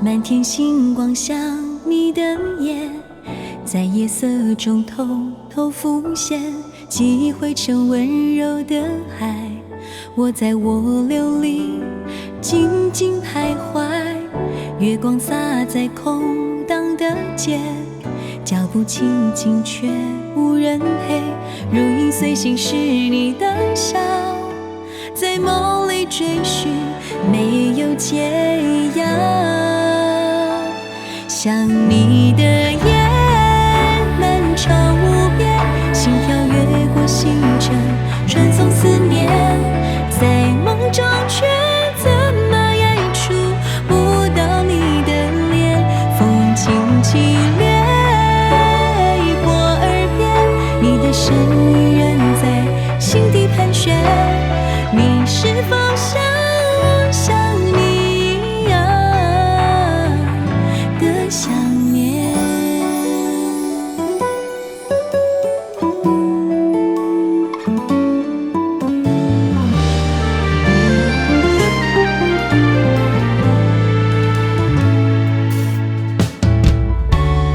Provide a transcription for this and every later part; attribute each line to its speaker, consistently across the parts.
Speaker 1: 满天星光像你的眼，在夜色中偷偷浮现，记忆汇成温柔的海。我在涡流里静静徘徊，月光洒在空荡的街，脚步轻轻却无人陪，如影随形是你的笑，在梦里追寻没有解药。想你的夜漫长无边，心跳越过星辰，传送思念，在梦中却怎么也触不到你的脸，风轻轻掠过耳边，你的身影仍在心底盘旋，你是否像你一样的想念？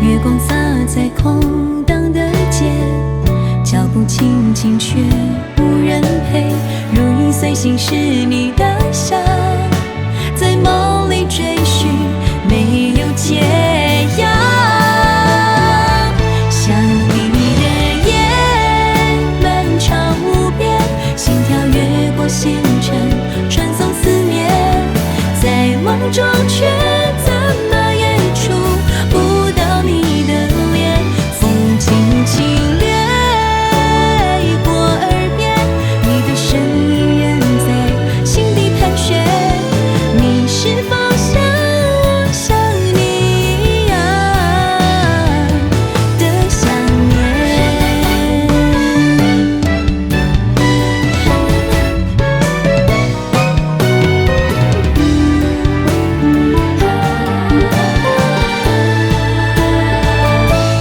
Speaker 1: 月光洒在空荡的街，脚步轻轻却无人陪，如影随形是你的笑，在梦里追寻没有解药。想你的夜漫长无边，心跳越过星辰，传送思念，在梦中却怎么也触不到你的脸，风轻轻掠过耳边，你的身影仍在心底盘旋，你是否像你一样的想念？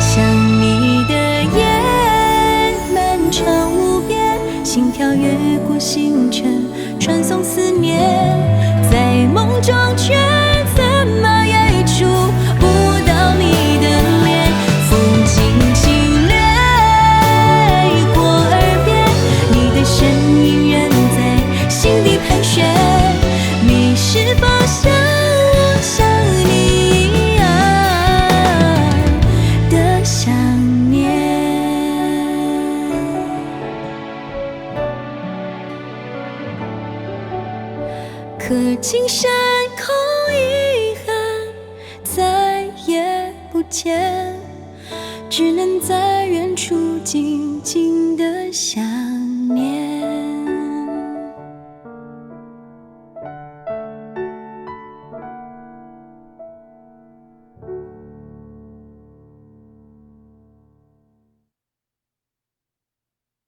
Speaker 1: 想你的夜漫长无边，心跳越过星辰，传送思念，在梦中却怎么也触不到你的脸，风轻轻掠过耳边，你的身影仍在心底盘旋，你是否像你一样的想念？可今山空遗憾再也不见，只能在远处静静的想念。